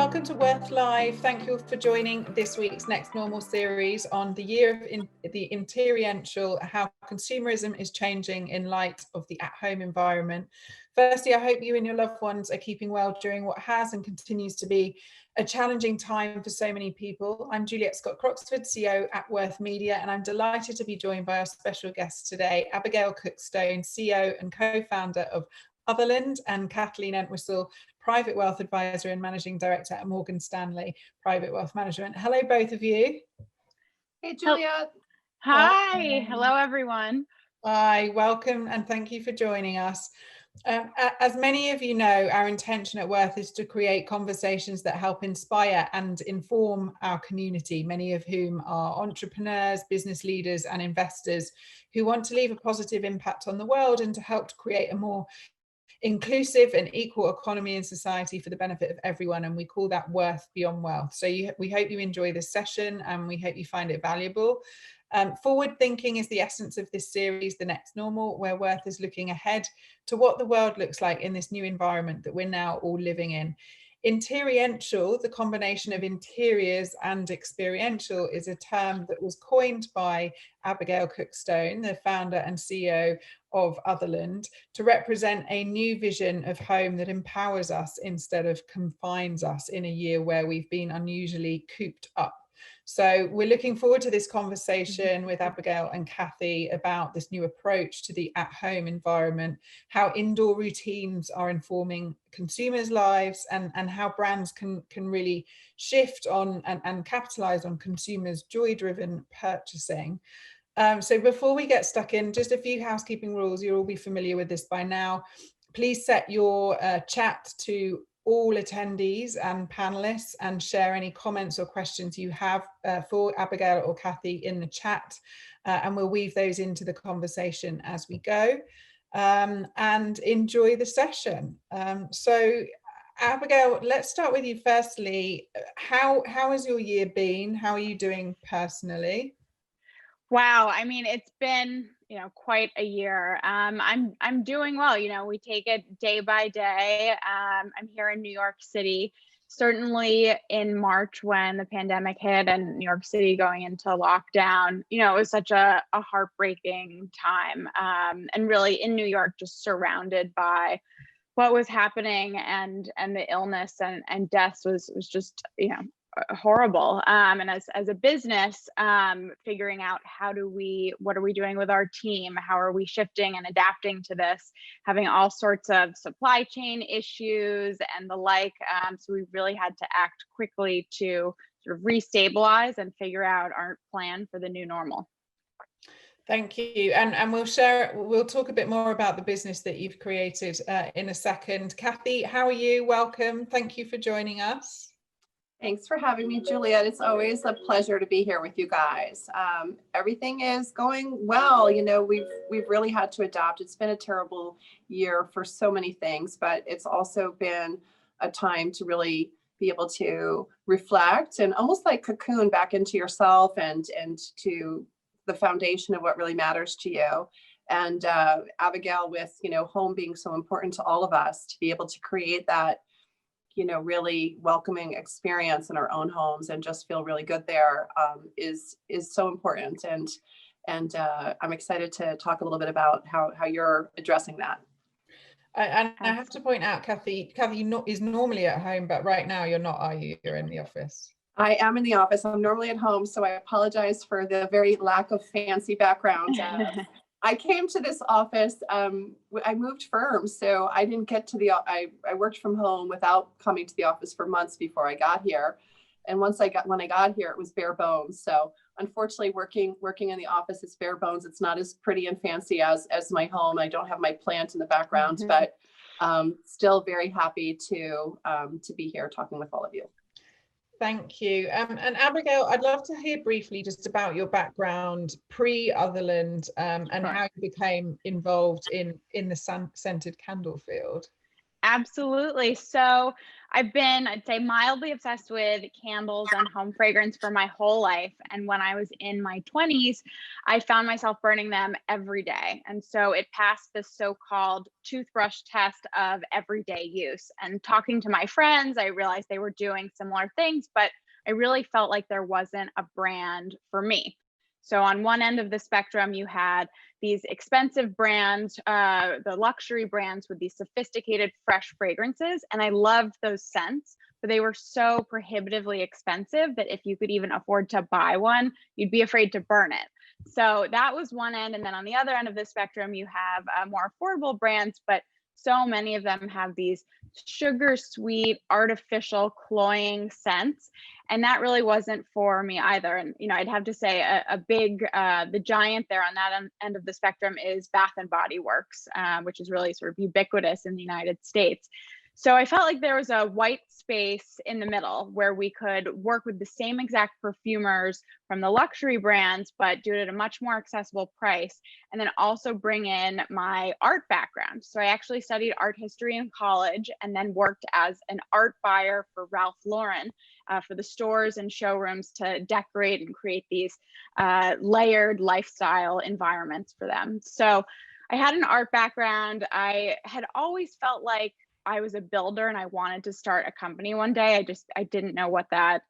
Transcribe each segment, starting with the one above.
welcome to Worth Live. Thank you for joining this week's Next Normal series on the year of the Interiential, how consumerism is changing in light of the at-home environment. Firstly, I hope you and your loved ones are keeping well during what has and continues to be a challenging time for so many people. I'm Juliet Scott-Croxford, CEO at Worth Media, and I'm delighted to be joined by our special guests today, Abigail Cookstone, CEO and co-founder of Otherland, and Kathleen Entwistle, Private Wealth Advisor and Managing Director at Morgan Stanley Private Wealth Management. Hello, both of you. Hey, Juliet. Hi. Hello, everyone. Hi, welcome, and thank you for joining us. As many of you know, our intention at Worth is to create conversations that help inspire and inform our community, many of whom are entrepreneurs, business leaders, and investors who want to leave a positive impact on the world and to help to create a more inclusive and equal economy and society for the benefit of everyone, and we call that Worth Beyond Wealth. So we hope you enjoy this session and we hope you find it valuable. Forward thinking is the essence of this series, The Next Normal, where Worth is looking ahead to what the world looks like in this new environment that we're now all living in. Interiential, the combination of interiors and experiential, is a term that was coined by Abigail Cookstone, the founder and CEO of Otherland, to represent a new vision of home that empowers us instead of confines us in a year where we've been unusually cooped up. So we're looking forward to this conversation with Abigail and Kathy about this new approach to the at-home environment, how indoor routines are informing consumers' lives, and how brands can really shift on and capitalize on consumers' joy-driven purchasing. So before we get stuck in, just a few housekeeping rules. You'll all be familiar with this by now. Please set your chat to all attendees and panelists and share any comments or questions you have for Abigail or Kathy in the chat, and we'll weave those into the conversation as we go, and enjoy the session. So Abigail, let's start with you firstly. How has your year been? How are you doing personally? Wow, I mean, it's been, quite a year. I'm doing well. We take it day by day. I'm here in New York City. Certainly in March, when the pandemic hit and New York City going into lockdown, it was such a heartbreaking time. And really in New York, just surrounded by what was happening, and the illness and deaths was just, horrible. And as a business, figuring out what are we doing with our team? How are we shifting and adapting to this, having all sorts of supply chain issues and the like. So we really had to act quickly to sort of restabilize and figure out our plan for the new normal. Thank you. And we'll talk a bit more about the business that you've created in a second. Kathy, how are you? Welcome. Thank you for joining us. Thanks for having me, Juliet. It's always a pleasure to be here with you guys. Everything is going well. We've really had to adapt. It's been a terrible year for so many things, but it's also been a time to really be able to reflect and almost like cocoon back into yourself and to the foundation of what really matters to you. And Abigail, with home being so important to all of us, to be able to create that really welcoming experience in our own homes and just feel really good there is so important. And I'm excited to talk a little bit about how you're addressing that. And I have to point out, Kathy is normally at home, but right now you're not, are you? You're in the office. I am in the office. I'm normally at home, so I apologize for the very lack of fancy background. I came to this office, I moved firms, so I didn't get to I worked from home without coming to the office for months before I got here. And when I got here, it was bare bones. So unfortunately, working in the office is bare bones. It's not as pretty and fancy as my home. I don't have my plant in the background, but still very happy to be here talking with all of you. Thank you. And Abigail, I'd love to hear briefly just about your background pre-Otherland and how you became involved in the scented candle field. Absolutely. So I've been, I'd say, mildly obsessed with candles and home fragrance for my whole life. And when I was in my 20s, I found myself burning them every day. And so it passed the so-called toothbrush test of everyday use. And talking to my friends, I realized they were doing similar things, but I really felt like there wasn't a brand for me. So on one end of the spectrum, you had these expensive brands, the luxury brands with these sophisticated, fresh fragrances. And I loved those scents, but they were so prohibitively expensive that if you could even afford to buy one, you'd be afraid to burn it. So that was one end. And then on the other end of the spectrum, you have more affordable brands, but so many of them have these sugar sweet, artificial, cloying scents. And that really wasn't for me either. And, you know, I'd have to say a big, the giant there on that end of the spectrum is Bath and Body Works, which is really sort of ubiquitous in the United States. So I felt like there was a white space in the middle where we could work with the same exact perfumers from the luxury brands, but do it at a much more accessible price. And then also bring in my art background. So I actually studied art history in college and then worked as an art buyer for Ralph Lauren for the stores and showrooms to decorate and create these layered lifestyle environments for them. So I had an art background. I had always felt like I was a builder and I wanted to start a company one day. I didn't know what that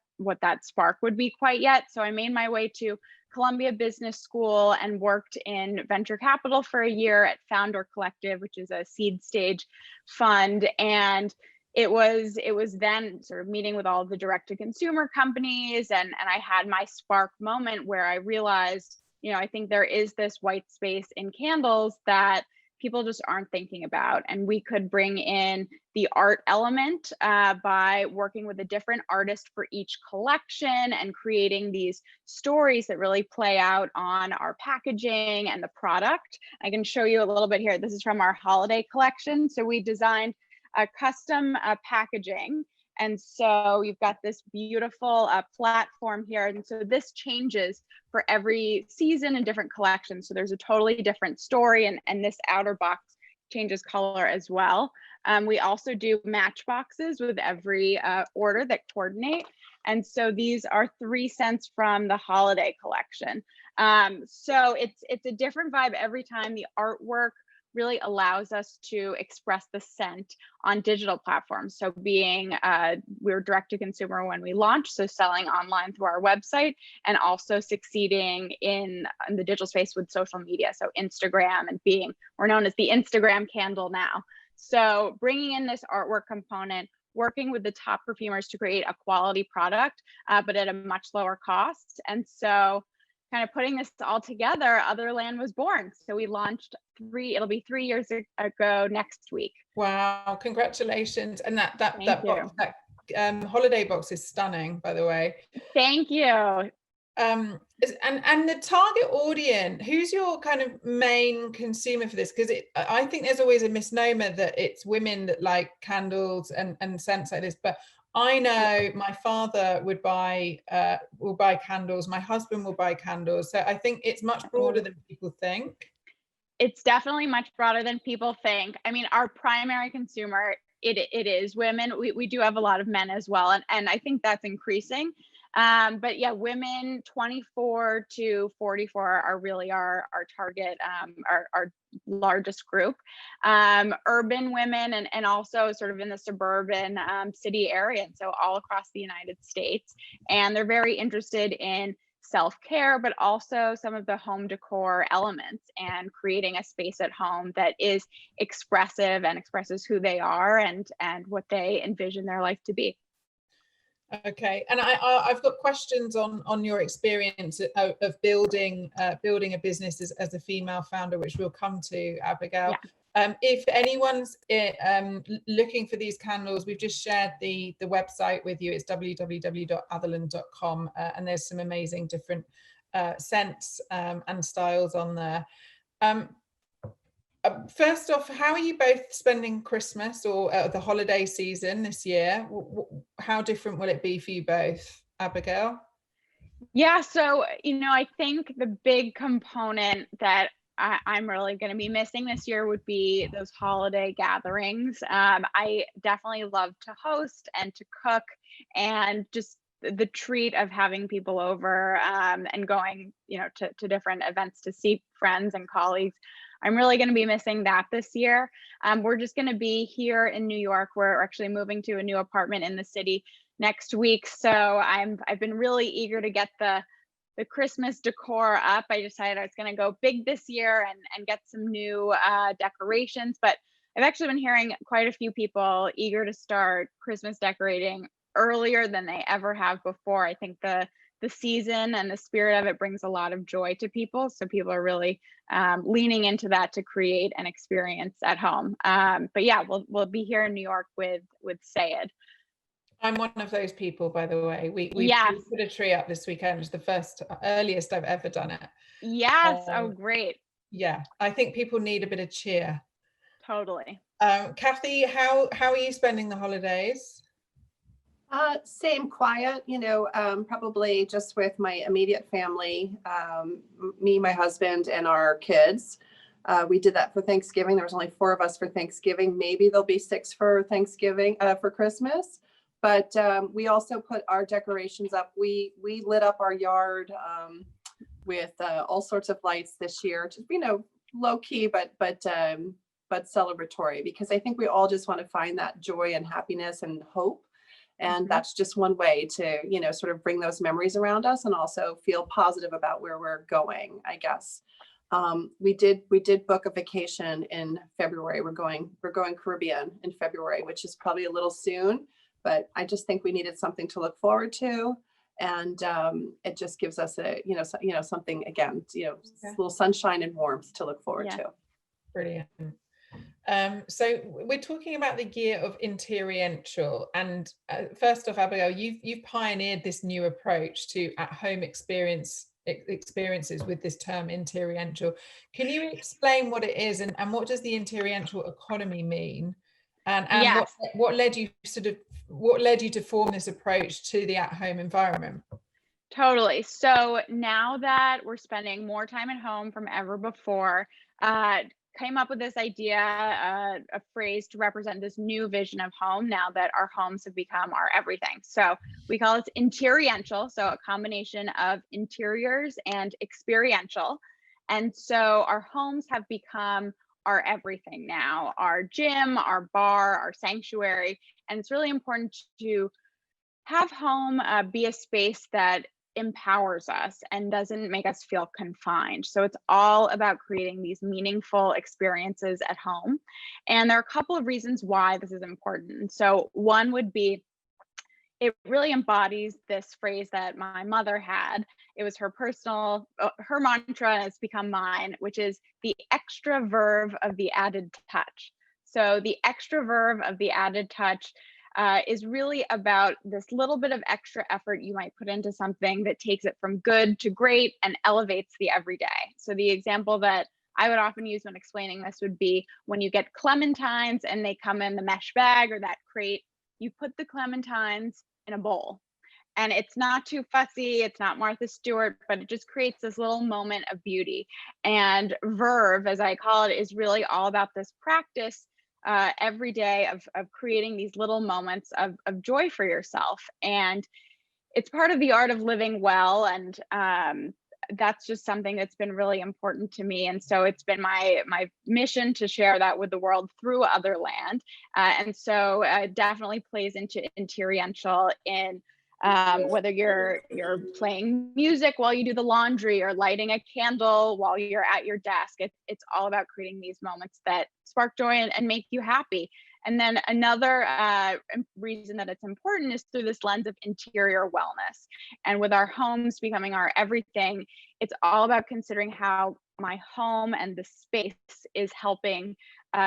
spark would be quite yet. So I made my way to Columbia Business School and worked in venture capital for a year at Founder Collective, which is a seed stage fund. And it was then sort of meeting with all of the direct to consumer companies. And I had my spark moment where I realized, you know, I think there is this white space in candles that people just aren't thinking about. And we could bring in the art element by working with a different artist for each collection and creating these stories that really play out on our packaging and the product. I can show you a little bit here. This is from our holiday collection. So we designed a custom packaging. And so you've got this beautiful platform here. And so this changes for every season and different collections. So there's a totally different story, and this outer box changes color as well. We also do matchboxes with every order that coordinate. And so these are 3 scents from the holiday collection. So it's a different vibe every time. The artwork really allows us to express the scent on digital platforms. So being, we're direct to consumer when we launched, so selling online through our website, and also succeeding in the digital space with social media. So Instagram, and we're known as the Instagram candle now. So bringing in this artwork component, working with the top perfumers to create a quality product, but at a much lower cost. And so kind of putting this all together, Otherland was born. So we launched it'll be 3 years ago next week. Wow, congratulations. And that holiday box is stunning, by the way. Thank you. And the target audience, who's your kind of main consumer for this? Because I think there's always a misnomer that it's women that like candles and scents like this, but I know my father will buy candles. My husband will buy candles. So I think it's much broader than people think. It's definitely much broader than people think. I mean, our primary consumer, it is women. We do have a lot of men as well. And I think that's increasing. But yeah, women 24 to 44 are really our target, our largest group. Urban women and also sort of in the suburban city area, and so all across the United States. And they're very interested in self-care, but also some of the home decor elements and creating a space at home that is expressive and expresses who they are and what they envision their life to be. Okay, and I've got questions on your experience of building a business as a female founder, which we'll come to, Abigail. Yeah. If anyone's looking for these candles, we've just shared the website with you. It's www.otherland.com, and there's some amazing different scents and styles on there. First off, how are you both spending Christmas or the holiday season this year? How different will it be for you both, Abigail? Yeah, so, I think the big component that I'm really going to be missing this year would be those holiday gatherings. I definitely love to host and to cook, and just the treat of having people over, and going, to different events to see friends and colleagues. I'm really going to be missing that this year. We're just going to be here in New York. We're actually moving to a new apartment in the city next week. So I've been really eager to get the Christmas decor up. I decided I was going to go big this year and get some new decorations. But I've actually been hearing quite a few people eager to start Christmas decorating earlier than they ever have before. I think the season and the spirit of it brings a lot of joy to people. So people are really leaning into that to create an experience at home. But yeah, we'll be here in New York with Sayed. I'm one of those people, by the way. We put a tree up this weekend. It's the earliest I've ever done it. Yes. Oh, great. Yeah, I think people need a bit of cheer. Totally. Kathy, how are you spending the holidays? Same, quiet, probably just with my immediate family, me, my husband, and our kids. We did that for Thanksgiving. There was only 4 of us for Thanksgiving. Maybe there'll be 6 for Thanksgiving, for Christmas. But we also put our decorations up. We lit up our yard with all sorts of lights this year, just, low key, but celebratory, because I think we all just want to find that joy and happiness and hope. And that's just one way to, sort of bring those memories around us and also feel positive about where we're going, I guess. We did book a vacation in February. We're going Caribbean in February, which is probably a little soon, but I just think we needed something to look forward to. And it just gives us something, again, a little sunshine and warmth to look forward to. Brilliant. So we're talking about the year of Interiential, and first off, Abigail, you've pioneered this new approach to at-home experiences with this term Interiential. Can you explain what it is, and what does the Interiential economy mean, and yes. what led you to form this approach to the at-home environment? Totally. So now that we're spending more time at home from ever before, came up with this idea, a phrase to represent this new vision of home now that our homes have become our everything. So we call it Interiential, so a combination of interiors and experiential. And so our homes have become our everything now, our gym, our bar, our sanctuary. And it's really important to have home be a space that empowers us and doesn't make us feel confined. So it's all about creating these meaningful experiences at home. And there are a couple of reasons why this is important. So one would be, it really embodies this phrase that my mother had. It was her mantra, and it's become mine, which is the extra verve of the added touch. So the extra verve of the added touch is really about this little bit of extra effort you might put into something that takes it from good to great and elevates the everyday. So the example that I would often use when explaining this would be when you get clementines and they come in the mesh bag or that crate, you put the clementines in a bowl. And it's not too fussy, it's not Martha Stewart, but it just creates this little moment of beauty. And verve, as I call it, is really all about this practice every day of creating these little moments of joy for yourself. And it's part of the art of living well. And that's just something that's been really important to me. And so it's been my mission to share that with the world through Otherland. And so it definitely plays into Interiential in whether you're playing music while you do the laundry or lighting a candle while you're at your desk. It's all about creating these moments that spark joy and make you happy. And then another reason that it's important is through this lens of interior wellness. And with our homes becoming our everything, it's all about considering how my home and the space is helping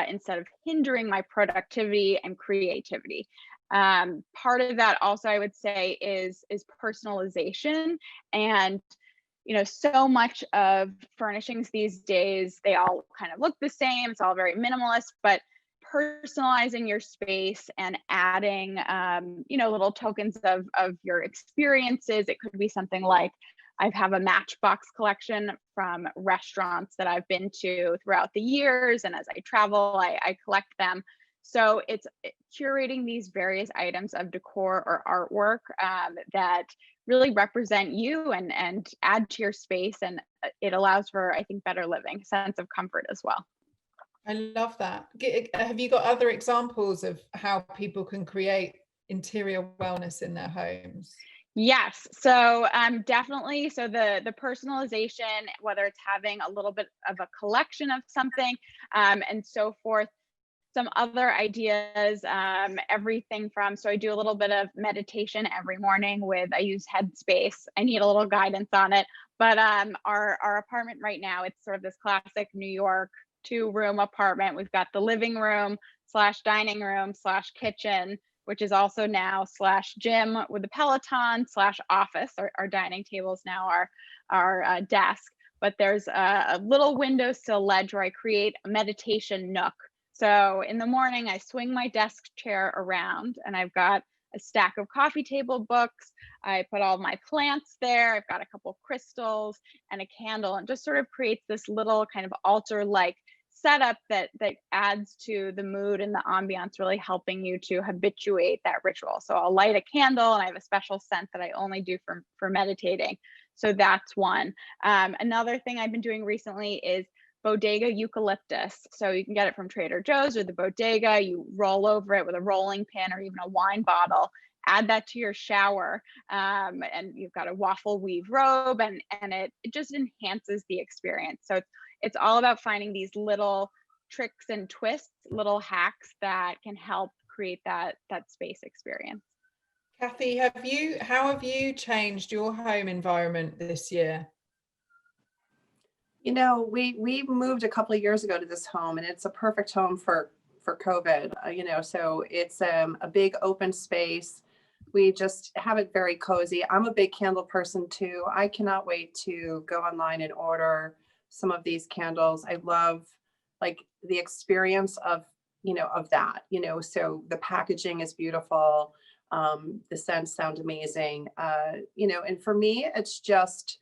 instead of hindering my productivity and creativity. Part of that also, I would say, is personalization. And so much of furnishings these days, they all kind of look the same. It's all very minimalist, but personalizing your space and adding little tokens of your experiences. It could be something like I have a matchbox collection from restaurants that I've been to throughout the years. And as I travel, I collect them. So it's curating these various items of decor or artwork that really represent you and add to your space. And it allows for, I think, better living, sense of comfort as well. I love that. Have you got other examples of how people can create interior wellness in their homes? Yes, so definitely. So the personalization, whether it's having a little bit of a collection of something and so forth. Some other ideas, everything from, so I do a little bit of meditation every morning I use Headspace. I need a little guidance on it, but our apartment right now, it's sort of this classic New York 2-room apartment. We've got the living room / dining room / kitchen, which is also now / gym with the Peloton / office. Our dining table is now our desk, but there's a little windowsill ledge where I create a meditation nook. So in the morning, I swing my desk chair around and I've got a stack of coffee table books. I put all my plants there. I've got a couple crystals and a candle, and just sort of creates this little kind of altar-like setup that adds to the mood and the ambiance, really helping you to habituate that ritual. So I'll light a candle, and I have a special scent that I only do for meditating. So that's one. Another thing I've been doing recently is bodega eucalyptus. So you can get it from Trader Joe's or the bodega. You roll over it with a rolling pin or even a wine bottle. Add that to your shower, and you've got a waffle weave robe, and it just enhances the experience. So it's all about finding these little tricks and twists, little hacks that can help create that space experience. Kathy, how have you changed your home environment this year? You know, we moved a couple of years ago to this home, and it's a perfect home for COVID. You know, so it's a big open space. We just have it very cozy. I'm a big candle person too. I cannot wait to go online and order some of these candles. I love like the experience of that. So the packaging is beautiful. The scents sound amazing. And for me, it's just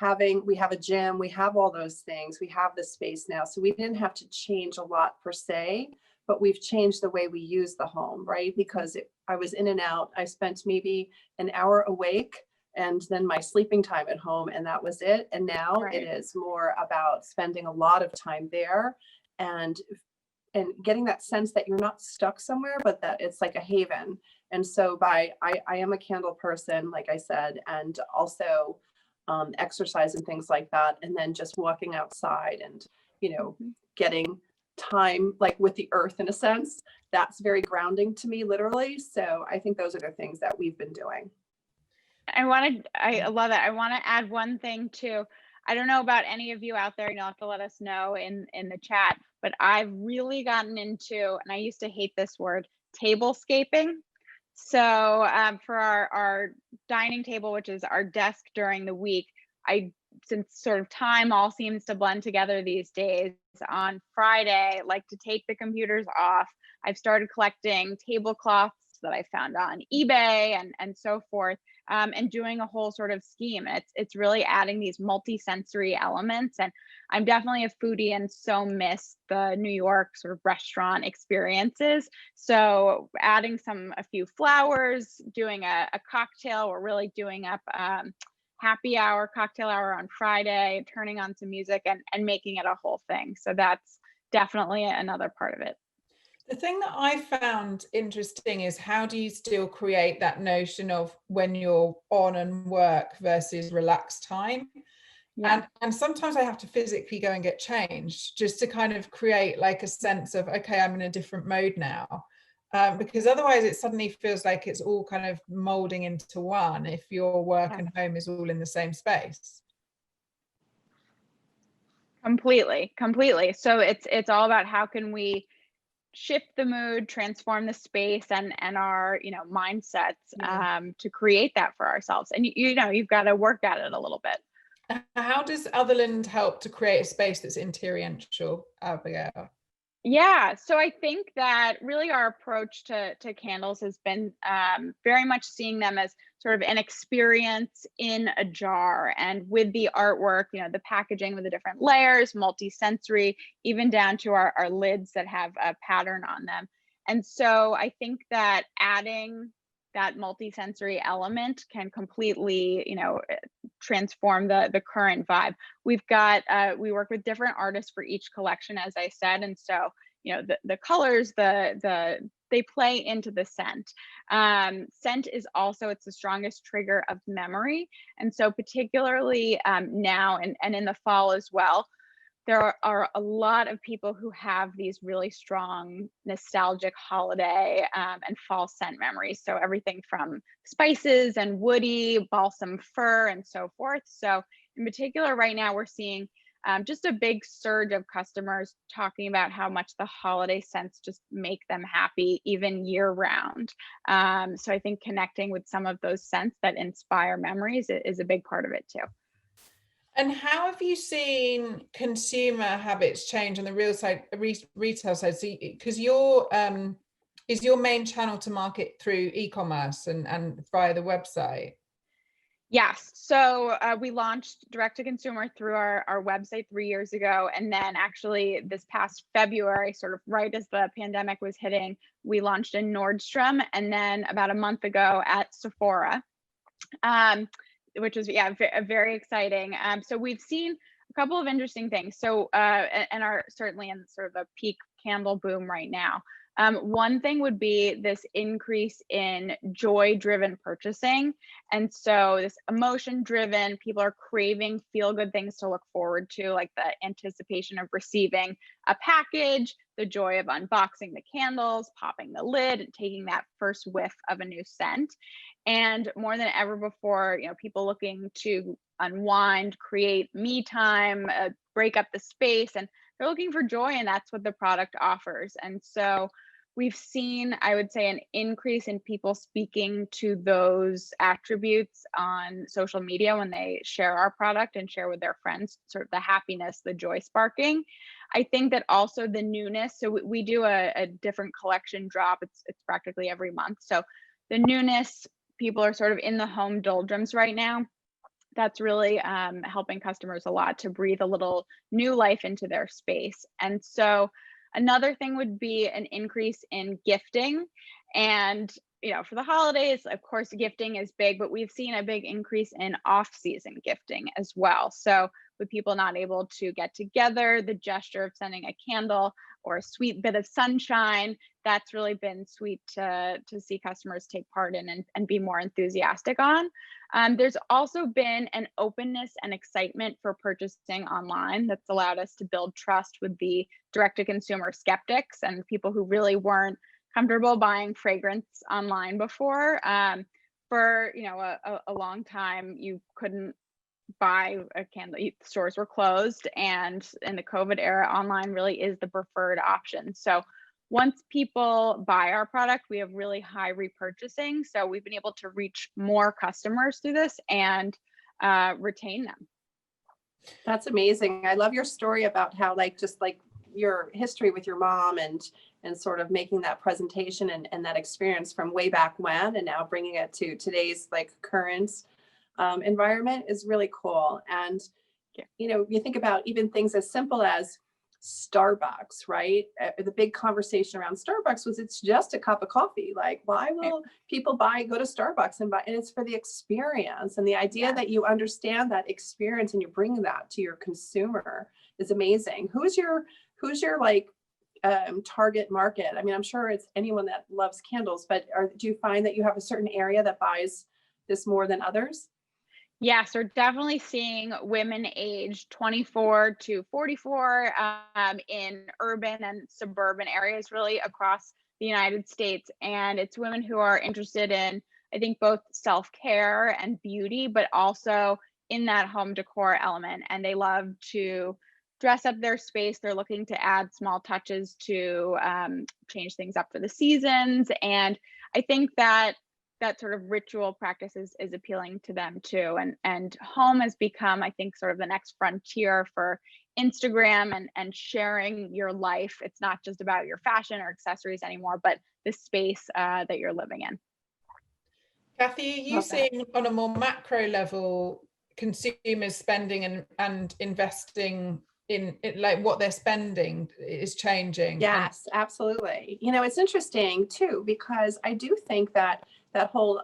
we have a gym, we have all those things, we have the space now. So we didn't have to change a lot per se, but we've changed the way we use the home, right? Because I was in and out. I spent maybe an hour awake and then my sleeping time at home, and that was it. And now It is more about spending a lot of time there and getting that sense that you're not stuck somewhere, but that it's like a haven. And so I am a candle person, like I said, and also exercise and things like that. And then just walking outside and, getting time like with the earth in a sense, that's very grounding to me, literally. So I think those are the things that we've been doing. I love it. I want to add one thing too. I don't know about any of you out there, you'll have to let us know in the chat, but I've really gotten into, and I used to hate this word, tablescaping. So for our dining table, which is our desk during the week, since sort of time all seems to blend together these days, on Friday, like to take the computers off. I've started collecting tablecloths that I found on eBay and so forth, and doing a whole sort of scheme. It's really adding these multi-sensory elements. And I'm definitely a foodie and so miss the New York sort of restaurant experiences. So adding a few flowers, doing a cocktail. We're really doing up happy hour, cocktail hour on Friday, turning on some music and making it a whole thing. So that's definitely another part of it. The thing that I found interesting is, how do you still create that notion of when you're on and work versus relaxed time? Yeah. And sometimes I have to physically go and get changed just to kind of create like a sense of, okay, I'm in a different mode now. Because otherwise it suddenly feels like it's all kind of molding into one if your work and home is all in the same space. Completely. So it's all about how can we shift the mood, transform the space and our mindsets to create that for ourselves. And you've got to work at it a little bit. How does Otherland help to create a space that's interiential, Abigail? Yeah, so I think that really our approach to candles has been very much seeing them as sort of an experience in a jar, and with the artwork, the packaging with the different layers, multi-sensory, even down to our lids that have a pattern on them. And so I think that adding that multi-sensory element can completely, transform the current vibe. We work with different artists for each collection, as I said, and so the colors, they play into the scent. Scent is also, it's the strongest trigger of memory, and so particularly now and in the fall as well, there are a lot of people who have these really strong nostalgic holiday and fall scent memories. So everything from spices and woody, balsam fir, and so forth. So in particular, right now we're seeing just a big surge of customers talking about how much the holiday scents just make them happy, even year round. So I think connecting with some of those scents that inspire memories is a big part of it too. And how have you seen consumer habits change on the retail side? So, because is your main channel to market through e-commerce and via the website? Yes. So we launched direct to consumer through our website 3 years ago. And then actually this past February, sort of right as the pandemic was hitting, we launched in Nordstrom, and then about a month ago at Sephora. Which is very exciting. So we've seen a couple of interesting things. So and are certainly in sort of a peak candle boom right now. One thing would be this increase in joy-driven purchasing, and so this emotion-driven, people are craving feel-good things to look forward to, like the anticipation of receiving a package, the joy of unboxing the candles, popping the lid, and taking that first whiff of a new scent. And more than ever before, people looking to unwind, create me time, break up the space, and they're looking for joy, and that's what the product offers. And so we've seen, I would say, an increase in people speaking to those attributes on social media when they share our product and share with their friends, sort of the happiness, the joy sparking. I think that also the newness, so we do a different collection drop. It's practically every month. So the newness, people are sort of in the home doldrums right now. That's really helping customers a lot to breathe a little new life into their space. And so another thing would be an increase in gifting. And for the holidays, of course, gifting is big, but we've seen a big increase in off-season gifting as well. So with people not able to get together, the gesture of sending a candle or a sweet bit of sunshine, that's really been sweet to see customers take part in and be more enthusiastic on. There's also been an openness and excitement for purchasing online that's allowed us to build trust with the direct-to-consumer skeptics and people who really weren't comfortable buying fragrance online before. For a long time, you couldn't buy a candle. Stores were closed, and in the COVID era, online really is the preferred option. So once people buy our product, we have really high repurchasing. So we've been able to reach more customers through this and retain them. That's amazing. I love your story about how just your history with your mom and sort of making that presentation and that experience from way back when, and now bringing it to today's current environment is really cool. And you think about even things as simple as Starbucks, right? The big conversation around Starbucks was it's just a cup of coffee. Why will people go to Starbucks and buy? And it's for the experience, and the idea that you understand that experience and you bring that to your consumer is amazing. Who's your target market? I mean, I'm sure it's anyone that loves candles, but do you find that you have a certain area that buys this more than others? Yes, we're definitely seeing women aged 24 to 44 in urban and suburban areas, really across the United States. And it's women who are interested in, I think, both self-care and beauty, but also in that home decor element. And they love to dress up their space. They're looking to add small touches to change things up for the seasons. And I think that sort of ritual practice is appealing to them too. And home has become, I think, sort of the next frontier for Instagram and sharing your life. It's not just about your fashion or accessories anymore, but the space that you're living in. Kathy, are you seeing on a more macro level consumers spending and investing in like what they're spending is changing? Yes, absolutely. You know, it's interesting too, because I do think that that whole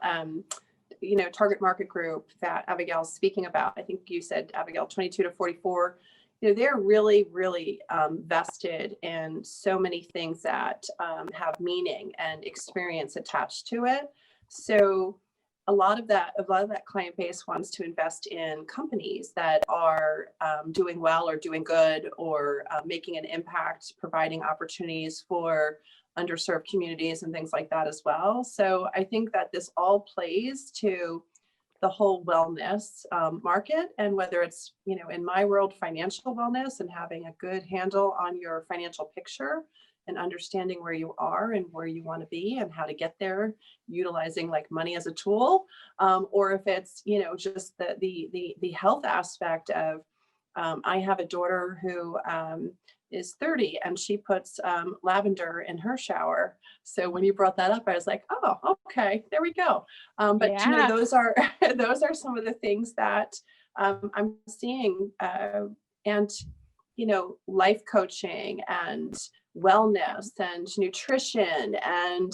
you know, target market group that Abigail's speaking about, I think you said, Abigail, 22 to 44, you know, they're really, really vested in so many things that have meaning and experience attached to it. So a lot of that client base wants to invest in companies that are doing well or doing good or making an impact, providing opportunities for underserved communities and things like that as well. So I think that this all plays to the whole wellness market, and whether it's, you know, in my world, financial wellness and having a good handle on your financial picture and understanding where you are and where you want to be and how to get there, utilizing like money as a tool, or if it's, you know, just the health aspect of, I have a daughter who is 30 and she puts lavender in her shower. So when you brought that up, I was like, oh, okay, there we go. But Yeah. you know, those are some of the things that I'm seeing, and you know, life coaching and wellness and nutrition and,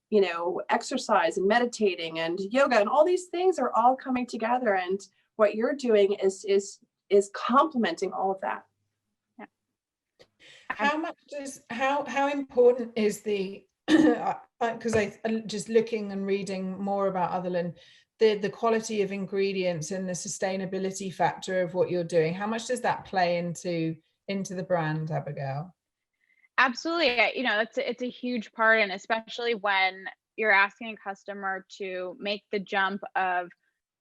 you know, exercise and meditating and yoga and all these things are all coming together. And what you're doing is complementing all of that. How important is the because I just looking and reading more about Otherland, the quality of ingredients and the sustainability factor of what you're doing, how much does that play into the brand, Abigail? Absolutely. You know, it's a huge part, and especially when you're asking a customer to make the jump of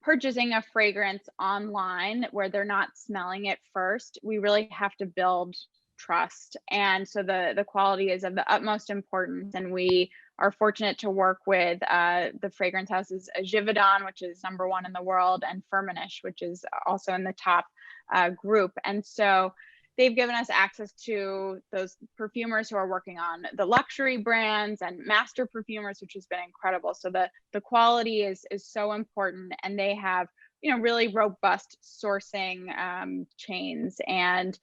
purchasing a fragrance online where they're not smelling it first, we really have to build trust. And so the quality is of the utmost importance. And we are fortunate to work with the fragrance houses Givaudan, which is #1 in the world, and Firmenich, which is also in the top group. And so they've given us access to those perfumers who are working on the luxury brands and master perfumers, which has been incredible. So the quality is so important, and they have, you know, really robust sourcing chains. And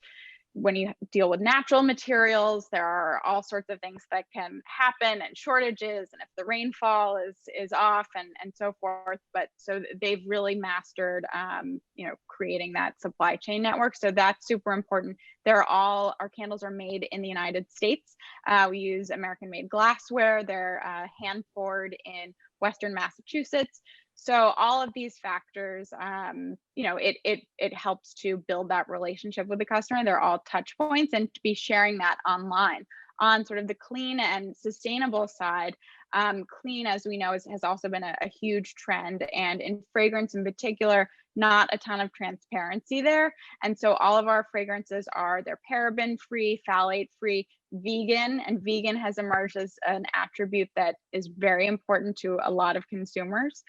when you deal with natural materials, there are all sorts of things that can happen, and shortages, and if the rainfall is off and so forth. But so they've really mastered, you know, creating that supply chain network. So that's super important. Our candles are made in the United States. We use American-made glassware. They're hand poured in Western Massachusetts. So all of these factors, you know, it helps to build that relationship with the customer. They're all touch points, and to be sharing that online. On sort of the clean and sustainable side, clean, as we know, has also been a huge trend, and in fragrance in particular, not a ton of transparency there. And so all of our fragrances they're paraben free, phthalate free, vegan, and vegan has emerged as an attribute that is very important to a lot of consumers.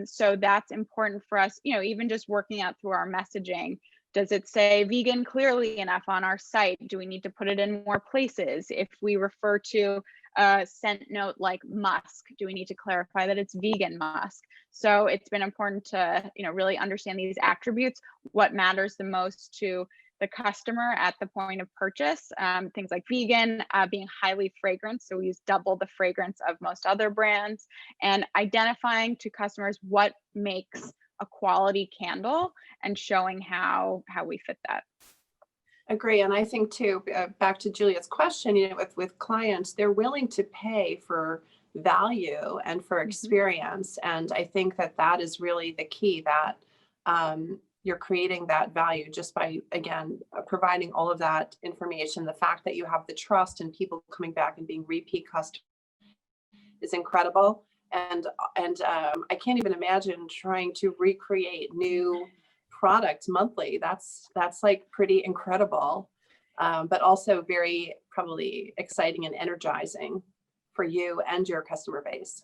So that's important for us, you know, even just working out through our messaging. Does it say vegan clearly enough on our site? Do we need to put it in more places? If we refer to a scent note like musk, do we need to clarify that it's vegan musk? So it's been important to, you know, really understand these attributes, what matters the most to the customer at the point of purchase. Things like vegan, being highly fragrant, so we use double the fragrance of most other brands, and identifying to customers what makes a quality candle and showing how we fit that. Agree. And I think too, back to Juliet's question, you know, with clients, they're willing to pay for value and for experience. And I think that is really the key, that you're creating that value just by, again, providing all of that information. The fact that you have the trust and people coming back and being repeat customers is incredible. And I can't even imagine trying to recreate new products monthly. That's like pretty incredible, but also very probably exciting and energizing for you and your customer base.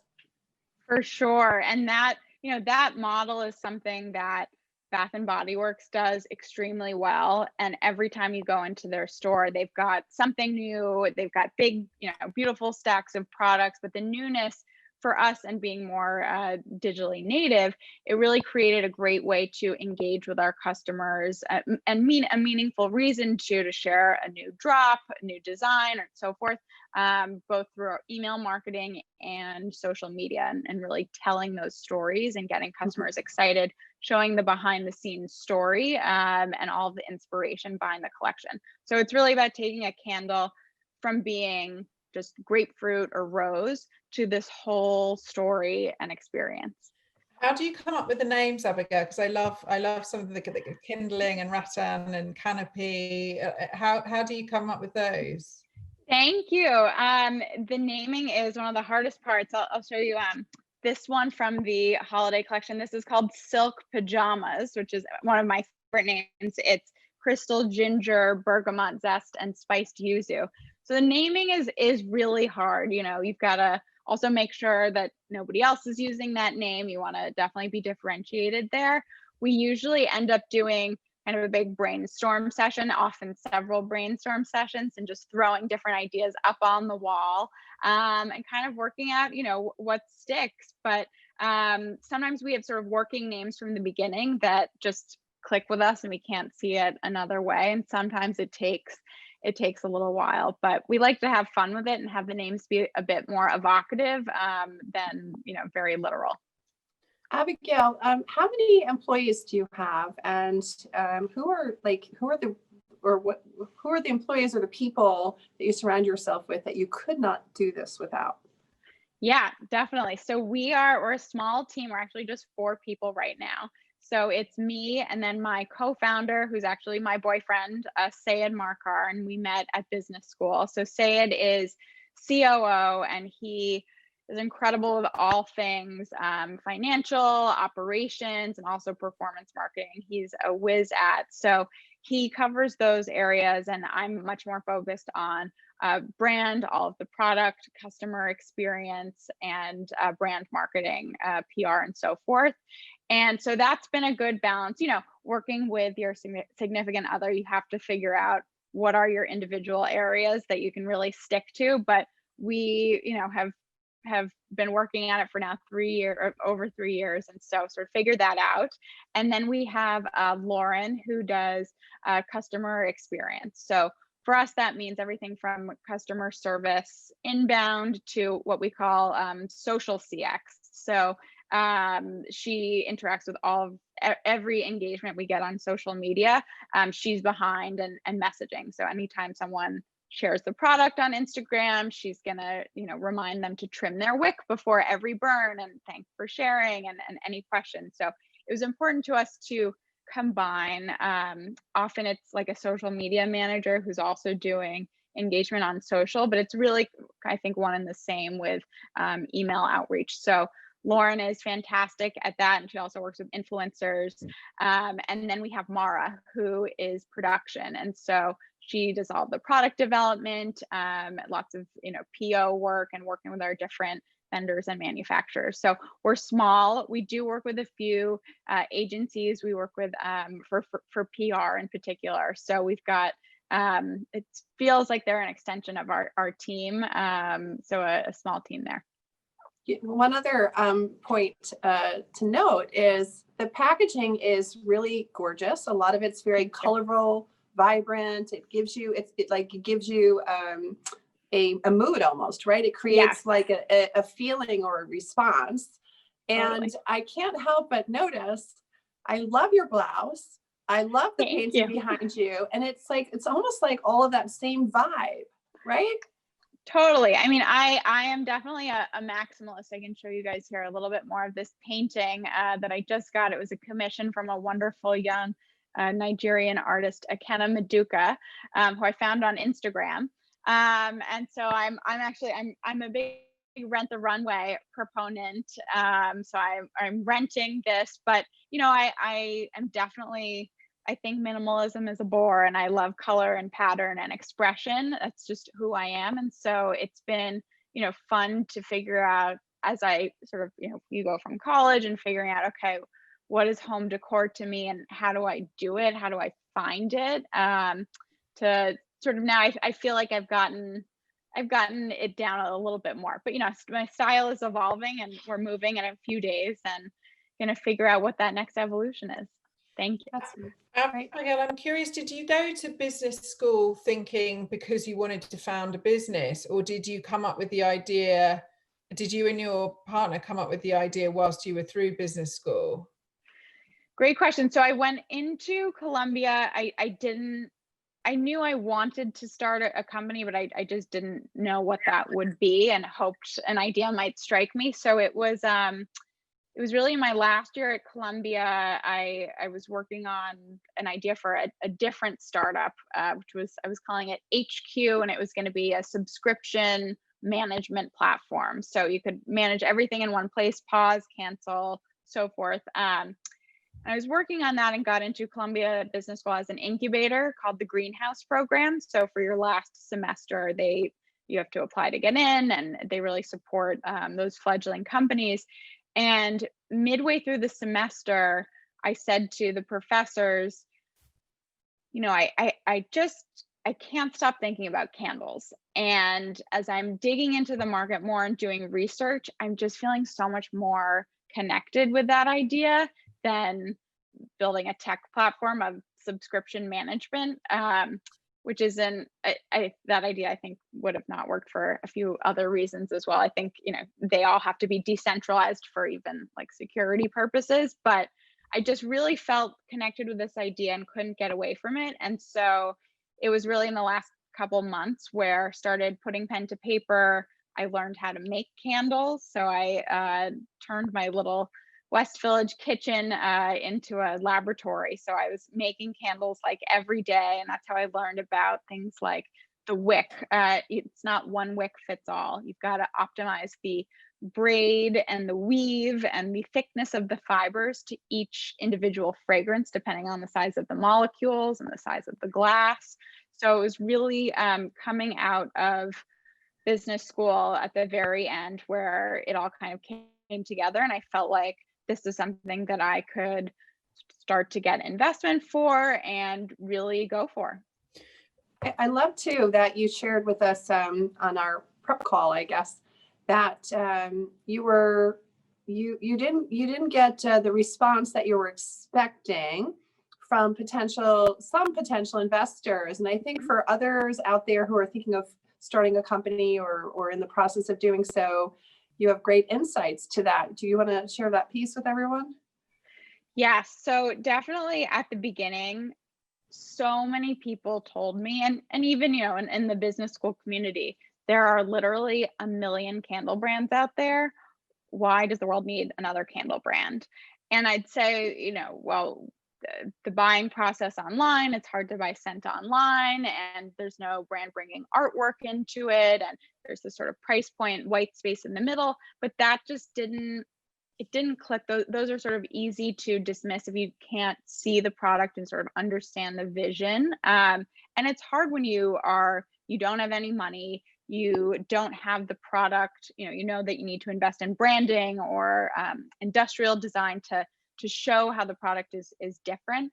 For sure. And that, you know, that model is something that Bath and Body Works does extremely well. And every time you go into their store, they've got something new. They've got big, beautiful stacks of products, but the newness for us and being more digitally native, it really created a great way to engage with our customers and mean a meaningful reason to share a new drop, a new design, and so forth, both through our email marketing and social media, and really telling those stories and getting customers excited, showing the behind the scenes story and all the inspiration behind the collection. So it's really about taking a candle from being just grapefruit or rose to this whole story and experience. How do you come up with the names, Abigail? Because I love some of the kindling and rattan and canopy. How do you come up with those? Thank you. The naming is one of the hardest parts. I'll show you this one from the holiday collection. This is called Silk Pajamas, which is one of my favorite names. It's crystal ginger, bergamot zest, and spiced yuzu. So the naming is really hard. You've got to also make sure that nobody else is using that name. You want to definitely be differentiated there. We usually end up doing kind of a big brainstorm session, often several brainstorm sessions, and just throwing different ideas up on the wall and kind of working out, what sticks. But sometimes we have sort of working names from the beginning that just click with us and we can't see it another way. And sometimes it takes a little while, but we like to have fun with it and have the names be a bit more evocative than, very literal. Abigail, how many employees do you have, and who are the employees or the people that you surround yourself with that you could not do this without? Yeah, definitely. So we're a small team. We're actually just 4 people right now. So it's me and then my co-founder, who's actually my boyfriend, Sayed Markar, and we met at business school. So Sayed is COO, and he is incredible with all things financial, operations, and also performance marketing. He's a whiz at. So he covers those areas, and I'm much more focused on brand, all of the product, customer experience, and brand marketing, PR, and so forth. And so that's been a good balance. Working with your significant other, you have to figure out what are your individual areas that you can really stick to. But we, have been working at it for now 3 years or over 3 years, and so sort of figured that out. And then we have Lauren, who does customer experience. So for us, that means everything from customer service inbound to what we call social CX. So she interacts with every engagement we get on social media. She's behind and messaging. So anytime someone shares the product on Instagram, she's gonna, remind them to trim their wick before every burn and thank for sharing and any questions. So it was important to us to combine. Often it's like a social media manager who's also doing engagement on social, but it's really, I think, one and the same with email outreach. So Lauren is fantastic at that, and she also works with influencers. And then we have Mara, who is production, and so she does all the product development, lots of PO work, and working with our different vendors and manufacturers. So we're small. We do work with a few agencies. We work with for PR in particular. So we've got it feels like they're an extension of our team. So a small team there. One other point to note is the packaging is really gorgeous. A lot of it's very colorful, vibrant. It gives you a mood almost, right? It creates like a feeling or a response. And totally. I can't help but notice, I love your blouse. I love the painting behind you. And it's almost like all of that same vibe, right? Totally. I mean, I am definitely a maximalist. I can show you guys here a little bit more of this painting that I just got. It was a commission from a wonderful young Nigerian artist, Akena Maduka, who I found on Instagram. And so I'm a big Rent the Runway proponent. So I'm renting this, but I am definitely, I think minimalism is a bore, and I love color and pattern and expression. That's just who I am. And so it's been, fun to figure out as I sort of, you go from college and figuring out, okay, what is home decor to me and how do I do it? How do I find it? To sort of now I feel like I've gotten it down a little bit more, but my style is evolving and we're moving in a few days and going to figure out what that next evolution is. Thank you. That's great. Abigail, I'm curious, did you go to business school thinking because you wanted to found a business, or did you come up with the idea? Did you and your partner come up with the idea whilst you were through business school? Great question. So I went into Columbia. I knew I wanted to start a company, but I just didn't know what that would be and hoped an idea might strike me. So it was really my last year at Columbia. I was working on an idea for a different startup, which I was calling it HQ, and it was going to be a subscription management platform. So you could manage everything in one place, pause, cancel, so forth. I was working on that and got into Columbia Business School as an incubator called the Greenhouse Program. So for your last semester, you have to apply to get in, and they really support those fledgling companies. And midway through the semester, I said to the professors, I can't stop thinking about candles. And as I'm digging into the market more and doing research, I'm just feeling so much more connected with that idea than building a tech platform of subscription management, which isn't that idea I think would have not worked for a few other reasons as well. I think they all have to be decentralized for even like security purposes, but I just really felt connected with this idea and couldn't get away from it. And so it was really in the last couple months where I started putting pen to paper. I learned how to make candles. So I turned my little West Village kitchen into a laboratory. So I was making candles like every day. And that's how I learned about things like the wick. It's not one wick fits all. You've got to optimize the braid and the weave and the thickness of the fibers to each individual fragrance, depending on the size of the molecules and the size of the glass. So it was really coming out of business school at the very end where it all kind of came together. And I felt like this is something that I could start to get investment for and really go for. I love too that you shared with us on our prep call, I guess, that you didn't get the response that you were expecting from some potential investors. And I think for others out there who are thinking of starting a company or in the process of doing so, you have great insights to that. Do you want to share that piece with everyone? Yes. So definitely at the beginning, so many people told me, and even, in the business school community, there are literally a million candle brands out there. Why does the world need another candle brand? And I'd say, well, the buying process online, it's hard to buy scent online, and there's no brand bringing artwork into it, and there's this sort of price point white space in the middle, but that just didn't click. Those are sort of easy to dismiss if you can't see the product and sort of understand the vision. And it's hard when you don't have any money, you don't have the product, you know that you need to invest in branding or industrial design to show how the product is different,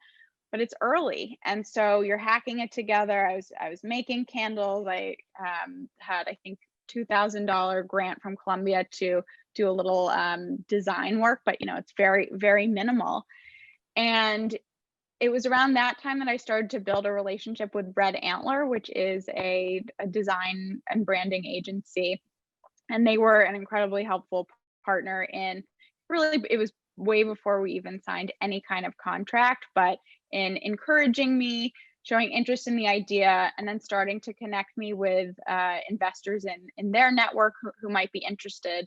but it's early. And so you're hacking it together. I was making candles. I had, I think, $2,000 grant from Columbia to do a little design work, but it's very, very minimal. And it was around that time that I started to build a relationship with Red Antler, which is a design and branding agency. And they were an incredibly helpful partner in really, it was way before we even signed any kind of contract, but in encouraging me, showing interest in the idea, and then starting to connect me with investors in their network who might be interested.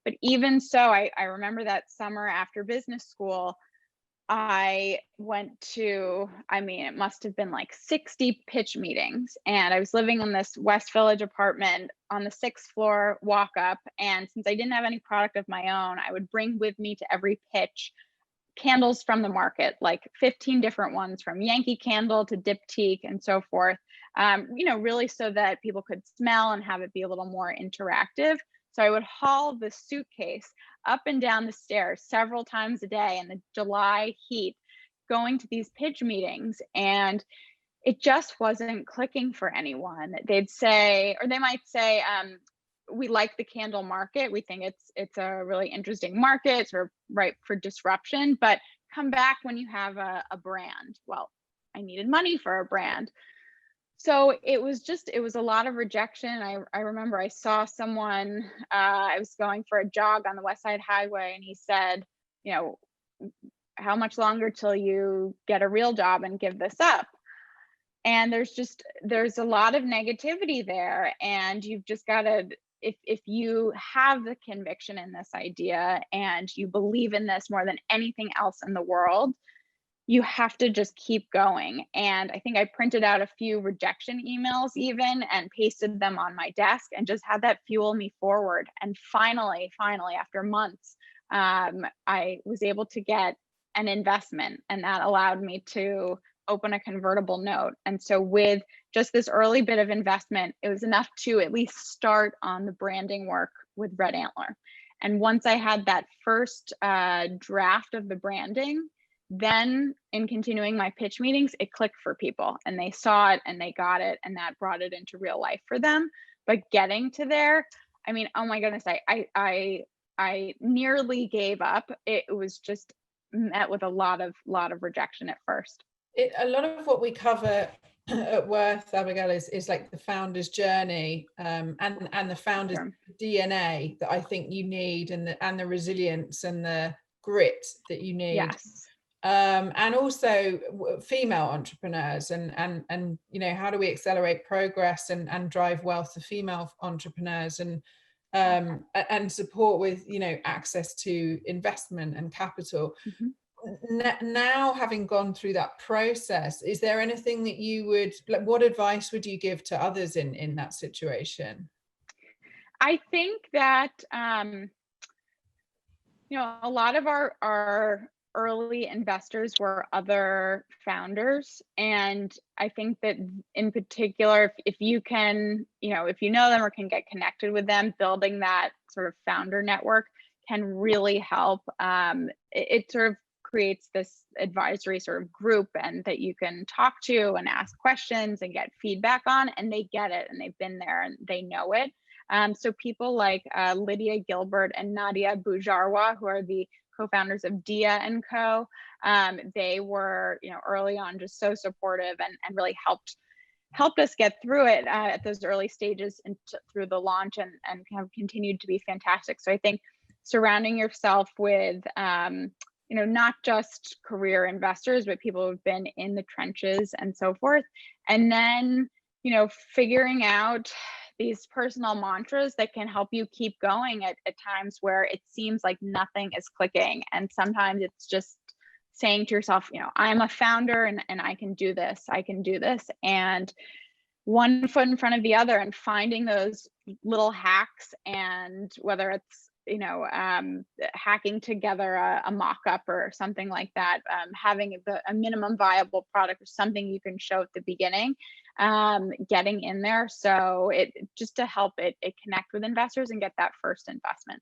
But even so, I remember that summer after business school, I went to, it must have been like 60 pitch meetings, and I was living in this West Village apartment on the 6th floor walk up. And since I didn't have any product of my own, I would bring with me to every pitch candles from the market, like 15 different ones, from Yankee Candle to Diptyque and so forth, really so that people could smell and have it be a little more interactive. So I would haul the suitcase up and down the stairs several times a day in the July heat, going to these pitch meetings, and it just wasn't clicking for anyone. They'd say, or they might say, we like the candle market. We think it's a really interesting market, sort of ripe for disruption, but come back when you have a brand. Well, I needed money for a brand. So it was a lot of rejection. I remember I saw someone, I was going for a jog on the West Side Highway, and he said, you know, how much longer till you get a real job and give this up? And there's a lot of negativity there, and you've just got to, if you have the conviction in this idea and you believe in this more than anything else in the world, you have to just keep going. And I think I printed out a few rejection emails even and pasted them on my desk and just had that fuel me forward. And finally, after months, I was able to get an investment, and that allowed me to open a convertible note. And so with just this early bit of investment, it was enough to at least start on the branding work with Red Antler. And once I had that first draft of the branding, then in continuing my pitch meetings, it clicked for people and they saw it and they got it, and that brought it into real life for them. But getting to there, I mean, oh my goodness, I nearly gave up. It was just met with a lot of rejection at first. A lot of what we cover at Worth, Abigail, is like the founder's journey, and the founder's DNA that I think you need, and the resilience and the grit that you need. Yes. And also female entrepreneurs, and you know, how do we accelerate progress and drive wealth for female entrepreneurs, and support with, you know, access to investment and capital. Mm-hmm. Now, having gone through that process, is there anything that you would, like, what advice would you give to others in that situation? I think that you know, a lot of our early investors were other founders, and I think that in particular, if you can, you know, if you know them or can get connected with them, building that sort of founder network can really help. It sort of creates this advisory sort of group, and that you can talk to and ask questions and get feedback on, and they get it and they've been there and they know it. So people like Lydia Gilbert and Nadia Bujarwa, who are the co-founders of Dia and Co. They were, you know, early on just so supportive and really helped us get through it at those early stages and through the launch, and have continued to be fantastic. So I think surrounding yourself with you know, not just career investors, but people who've been in the trenches and so forth. And then, you know, figuring out these personal mantras that can help you keep going at times where it seems like nothing is clicking. And sometimes it's just saying to yourself, you know, I'm a founder and I can do this, and one foot in front of the other, and finding those little hacks, and whether it's, you know, hacking together a mock-up or something like that, having a minimum viable product or something you can show at the beginning, getting in there. So it just to help it connect with investors and get that first investment.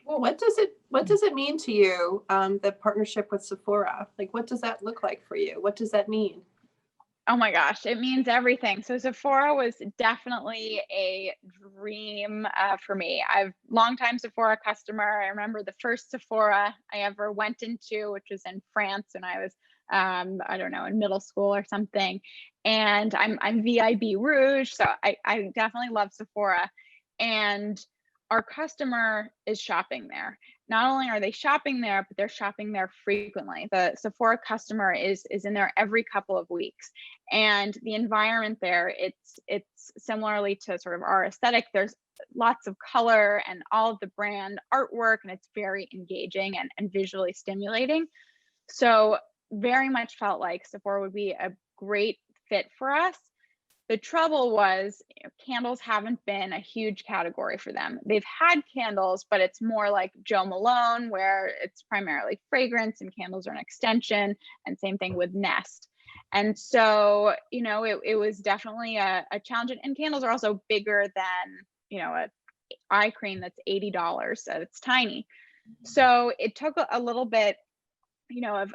Well, what does it mean to you, the partnership with Sephora? Like, what does that look like for you? What does that mean? Oh my gosh, it means everything. So Sephora was definitely a dream for me. I've longtime Sephora customer. I remember the first Sephora I ever went into, which was in France, and I was I don't know, in middle school or something. And I'm VIB Rouge, so I definitely love Sephora. And our customer is shopping there. Not only are they shopping there, but they're shopping there frequently. The Sephora customer is in there every couple of weeks. And the environment there, it's similarly to sort of our aesthetic. There's lots of color and all of the brand artwork, and it's very engaging and visually stimulating. So very much felt like Sephora would be a great fit for us. The trouble was, you know, candles haven't been a huge category for them. They've had candles, but it's more like Joe Malone, where it's primarily fragrance and candles are an extension, and same thing with Nest. And so, you know, it was definitely a challenge. And candles are also bigger than, you know, eye cream that's $80. So it's tiny. So it took a little bit,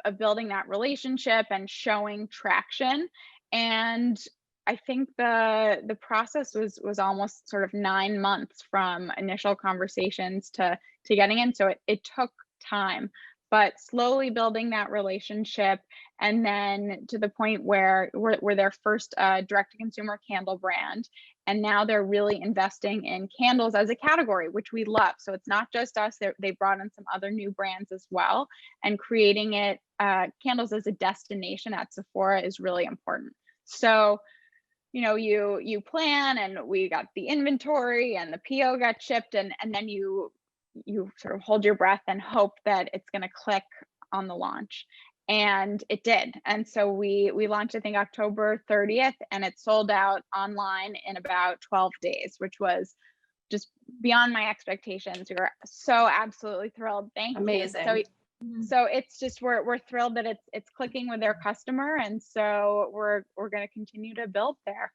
of building that relationship and showing traction. And I think the process was almost sort of 9 months from initial conversations to getting in. So it took time, but slowly building that relationship, and then to the point where we're their first direct-to-consumer candle brand. And now they're really investing in candles as a category, which we love. So it's not just us, they brought in some other new brands as well. And creating it, candles as a destination at Sephora is really important. So, you plan, and we got the inventory and the PO got shipped, and then you sort of hold your breath and hope that it's going to click on the launch. And it did. And so we launched, I think, October 30th, and it sold out online in about 12 days, which was just beyond my expectations. We were so absolutely thrilled. Thank you. Amazing. So it's just, we're thrilled that it's clicking with their customer. And so we're going to continue to build there.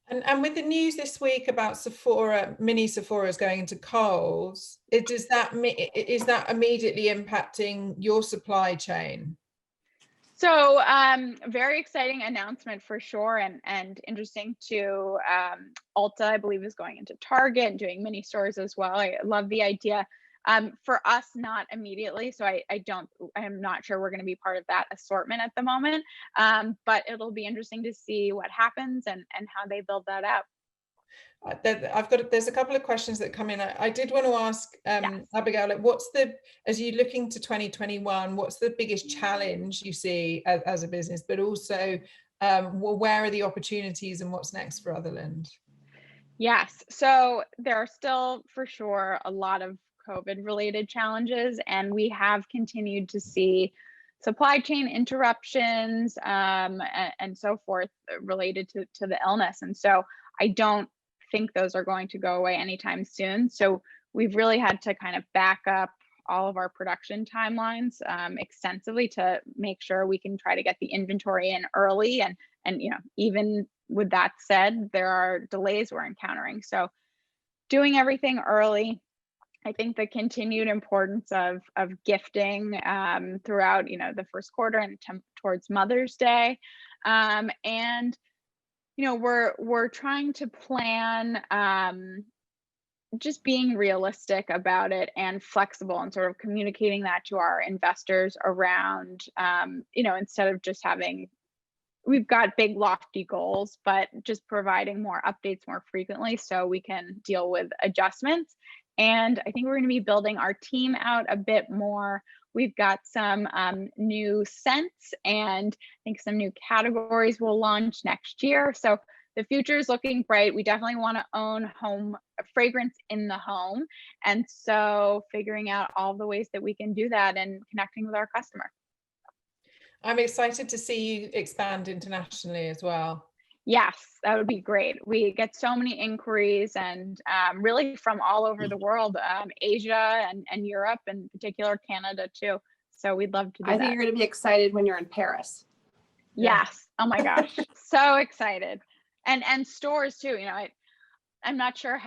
And with the news this week about Sephora, mini Sephora's going into Kohl's, is that immediately impacting your supply chain? So very exciting announcement for sure, and interesting to Ulta, I believe, is going into Target and doing mini stores as well. I love the idea. For us, not immediately. So I'm not sure we're going to be part of that assortment at the moment. But it'll be interesting to see what happens and how they build that out. There's a couple of questions that come in. I did want to ask Yes. Abigail, as you looking to 2021, what's the biggest challenge you see as a business, but also where are the opportunities and what's next for Otherland? Yes. So there are still for sure a lot of COVID related challenges, and we have continued to see supply chain interruptions and so forth related to the illness. And so I don't think those are going to go away anytime soon. So we've really had to kind of back up all of our production timelines extensively to make sure we can try to get the inventory in early. And even with that said, there are delays we're encountering. So doing everything early. I think the continued importance of gifting throughout, the first quarter and towards Mother's Day, and we're trying to plan, just being realistic about it and flexible, and sort of communicating that to our investors around, instead of just we've got big lofty goals, but just providing more updates more frequently so we can deal with adjustments. And I think we're going to be building our team out a bit more. We've got some new scents, and I think some new categories will launch next year. So the future is looking bright. We definitely want to own home fragrance in the home. And so figuring out all the ways that we can do that and connecting with our customer. I'm excited to see you expand internationally as well. Yes, that would be great. We get so many inquiries, and really from all over the world, Asia and Europe, and in particular Canada too. So we'd love to do that. I think you're going to be excited when you're in Paris. Yes. Oh my gosh. So excited. And stores too. I'm not sure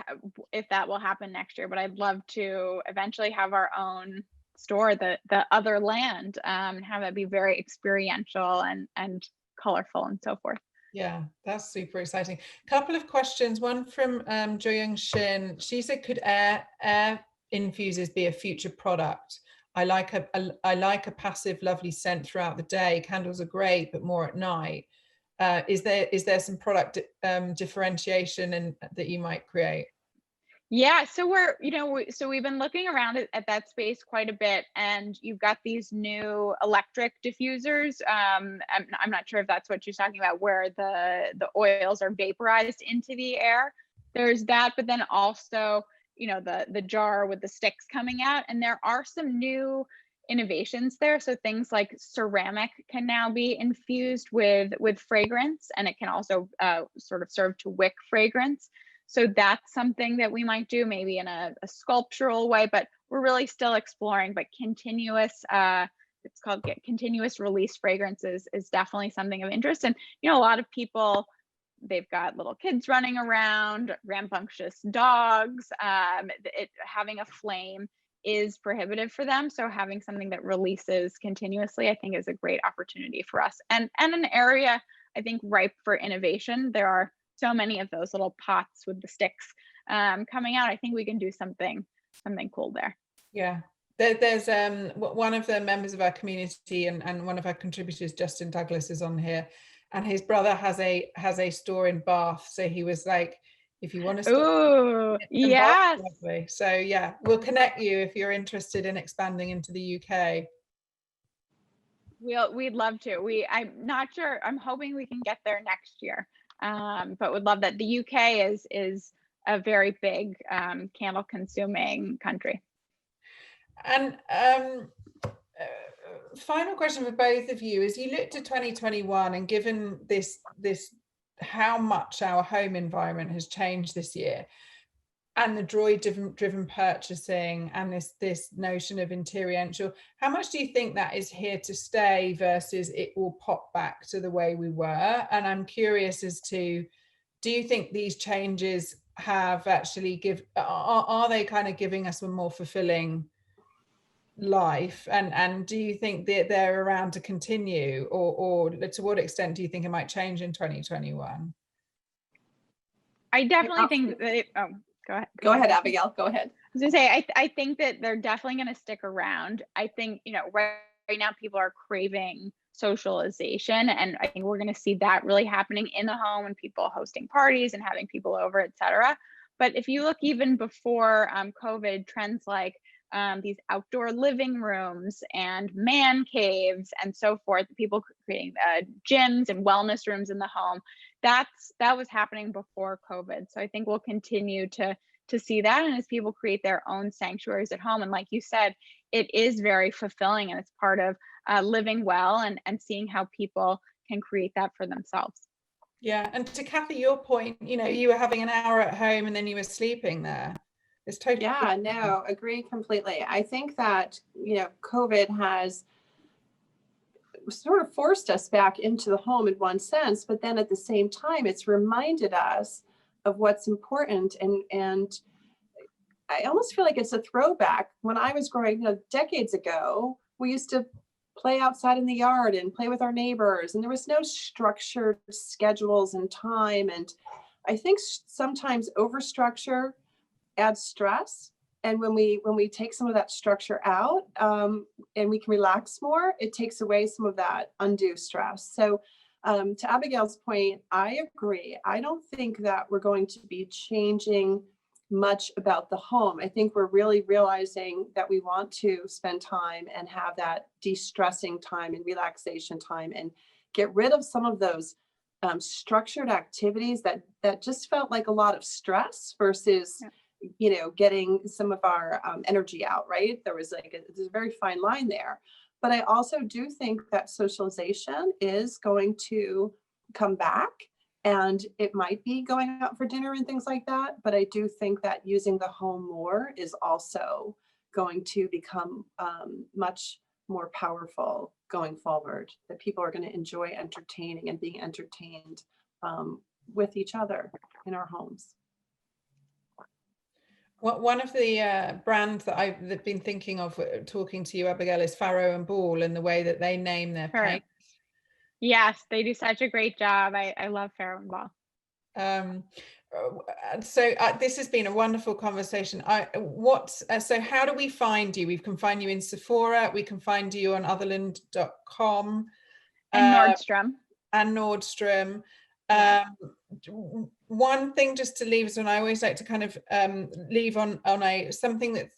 if that will happen next year, but I'd love to eventually have our own store, the Otherland, and have it be very experiential and colorful and so forth. Yeah, that's super exciting. Couple of questions. One from Joyoung Shin. She said, could air infusers be a future product? I like a passive, lovely scent throughout the day. Candles are great, but more at night. Is there some product differentiation and that you might create? Yeah, so we've been looking around at that space quite a bit, and you've got these new electric diffusers. I'm not sure if that's what you're talking about, where the oils are vaporized into the air. There's that, but then also, the jar with the sticks coming out, and there are some new innovations there. So things like ceramic can now be infused with fragrance, and it can also sort of serve to wick fragrance. So that's something that we might do, maybe in a sculptural way, but we're really still exploring. But continuous, it's called continuous release fragrances is definitely something of interest. And a lot of people they've got little kids running around, rambunctious dogs. Having a flame is prohibitive for them. So having something that releases continuously, I think, is a great opportunity for us, and an area I think ripe for innovation. There are so many of those little pots with the sticks coming out. I think we can do something cool there. Yeah. There's one of the members of our community and one of our contributors, Justin Douglas, is on here, and his brother has a store in Bath. So he was like, if you want to Ooh, yes. So yeah, we'll connect you if you're interested in expanding into the UK. We'd love to. I'm not sure. I'm hoping we can get there next year. But would love that. The UK is a very big candle consuming country. And final question for both of you: as you look to 2021, and given this how much our home environment has changed this year, and the droid-driven purchasing, and this notion of interiential, how much do you think that is here to stay versus it will pop back to the way we were? And I'm curious as to, do you think these changes have actually are they kind of giving us a more fulfilling life, and do you think that they're around to continue, or to what extent do you think it might change in 2021? I definitely think that Go ahead, Abigail. Go ahead. I was gonna say, I think that they're definitely going to stick around. I think, right now people are craving socialization, and I think we're going to see that really happening in the home, and people hosting parties and having people over, etc. But if you look even before COVID, trends like these outdoor living rooms and man caves and so forth, people creating gyms and wellness rooms in the home, that was happening before COVID. So I think we'll continue to see that, and as people create their own sanctuaries at home, and like you said, it is very fulfilling, and it's part of living well and seeing how people can create that for themselves. Yeah, and to Kathy, your point, you were having an hour at home and then you were sleeping there. It's totally agree completely. I think that COVID has sort of forced us back into the home in one sense, but then at the same time it's reminded us of what's important, and I almost feel like it's a throwback. When I was growing up decades ago, we used to play outside in the yard and play with our neighbors, and there was no structured schedules and time, and I think sometimes overstructure adds stress, and when we take some of that structure out and we can relax more, it takes away some of that undue stress. So to Abigail's point, I agree. I don't think that we're going to be changing much about the home. I think we're really realizing that we want to spend time and have that de-stressing time and relaxation time, and get rid of some of those structured activities that just felt like a lot of stress versus getting some of our energy out, right? There's a very fine line there. But I also do think that socialization is going to come back, and it might be going out for dinner and things like that. But I do think that using the home more is also going to become much more powerful going forward, that people are going to enjoy entertaining and being entertained with each other in our homes. One of the brands that I've been thinking of talking to you, Abigail, is Farrow and Ball, and the way that they name their paint. Yes, they do such a great job. I love Farrow and Ball. So this has been a wonderful conversation. So how do we find you? We can find you in Sephora. We can find you on Otherland.com and Nordstrom. One thing just to leave us on, I always like to kind of leave on a something that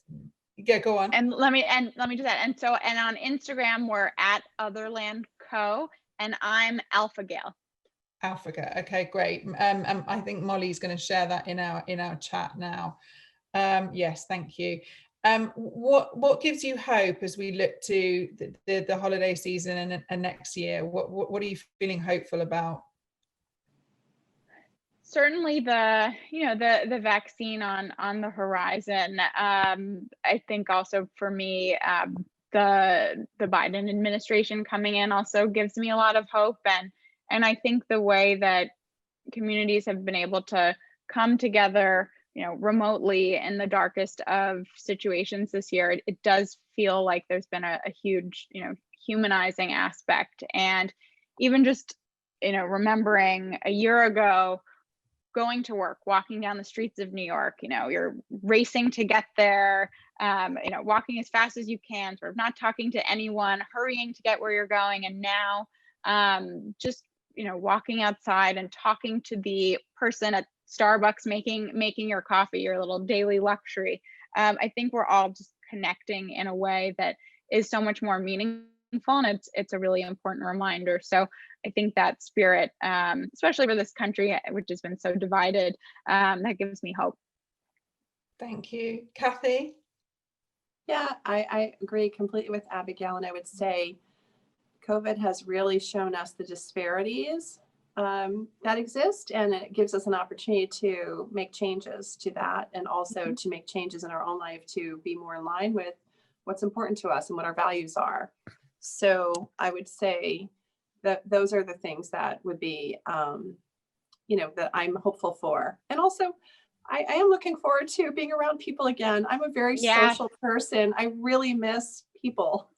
go on. And let me do that. And on Instagram we're at Otherland Co, and I'm Alpha-Gail. Okay, great. I think Molly's going to share that in our chat now. Yes, thank you. What gives you hope as we look to the holiday season and next year? What are you feeling hopeful about? Certainly the vaccine on the horizon. I think also for me, the Biden administration coming in also gives me a lot of hope, and I think the way that communities have been able to come together, remotely in the darkest of situations this year, it does feel like there's been a huge, humanizing aspect. And even just, remembering a year ago, going to work, walking down the streets of New York, you're racing to get there, walking as fast as you can, sort of not talking to anyone, hurrying to get where you're going. And now just, walking outside and talking to the person at Starbucks making your coffee, your little daily luxury. I think we're all just connecting in a way that is so much more meaningful, and it's a really important reminder. So I think that spirit, especially for this country, which has been so divided, that gives me hope. Thank you. Kathy? Yeah, I agree completely with Abigail, and I would say COVID has really shown us the disparities that exist, and it gives us an opportunity to make changes to that, and also to make changes in our own life to be more in line with what's important to us and what our values are. So I would say that those are the things that would be, that I'm hopeful for. And also, I am looking forward to being around people again. I'm a very social person. I really miss people.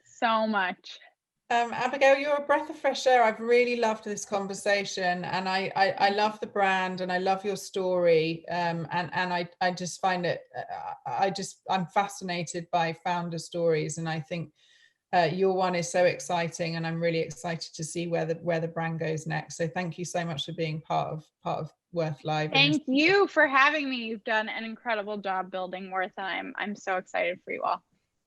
So much. Abigail, you're a breath of fresh air. I've really loved this conversation, and I love the brand, and I love your story, and I just find it, I'm fascinated by founder stories, and I think your one is so exciting, and I'm really excited to see where the brand goes next. So thank you so much for being part of Worth Live. Thank you for having me. You've done an incredible job building Worth, and I'm so excited for you all.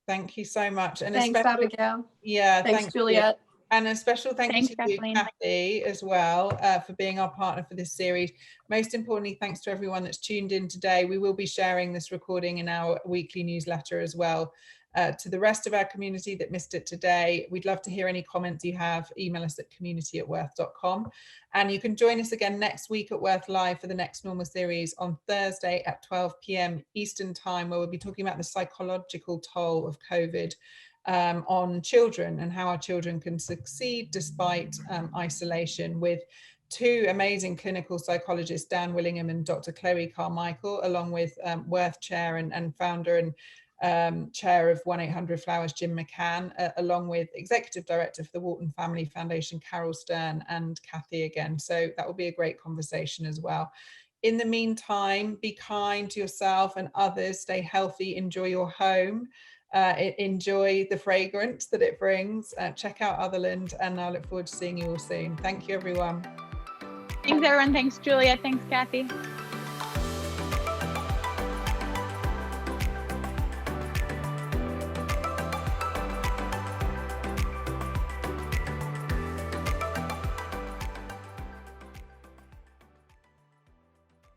Thank you so much. And thanks, Abigail. Yeah, thanks, Juliet. And a special thank you to Kathleen. you, Kathy, as well, for being our partner for this series. Most importantly, thanks to everyone that's tuned in today. We will be sharing this recording in our weekly newsletter as well. To the rest of our community that missed it today, we'd love to hear any comments you have. Email us at community@worth.com. And you can join us again next week at Worth Live for the next normal series on Thursday at 12 p.m. Eastern Time, where we'll be talking about the psychological toll of COVID on children, and how our children can succeed despite isolation, with two amazing clinical psychologists, Dan Willingham and Dr. Chloe Carmichael, along with Worth Chair and founder and Chair of 1-800-Flowers, Jim McCann, along with Executive Director for the Walton Family Foundation, Carol Stern, and Kathy again. So that will be a great conversation as well. In the meantime, be kind to yourself and others, stay healthy, enjoy your home, enjoy the fragrance that it brings, check out Otherland, and I look forward to seeing you all soon. Thank you, everyone. Thanks, everyone. Thanks, Juliet. Thanks, Kathy.